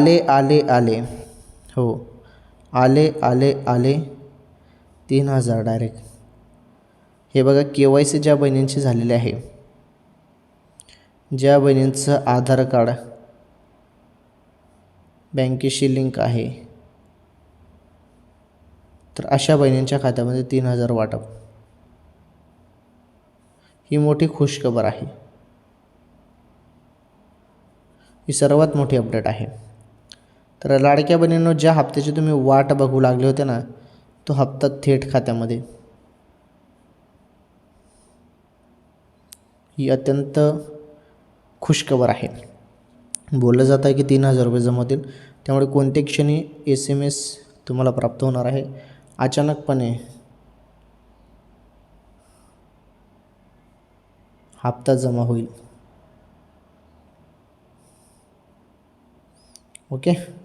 आले आले आले, हो आले आले आले 3,000 डायरेक्ट. हे बघा KYC ज्या बहिणींची झालेली आहे, ज्या बहिणींचं आधार कार्ड बँकेशी लिंक आहे, तर अशा बहिणींच्या खात्यामध्ये 3,000 वाटप. ही मोठी खुशखबर आहे. ही सर्वात मोठी अपडेट आहे. तर लाडक्या बहिणींनो, ज्या हप्त्याची तुम्ही वाट बघू लागले होते ना, तो हप्ता थेट खात्यामध्ये. ही अत्यंत खुशखबर आहे. बोललं जात आहे की 3,000 रुपये जमा होतील. त्यामुळे कोणत्या क्षणी SMS तुम्हाला प्राप्त होणार आहे. अचानकपणे हप्ता जमा होईल. ओके.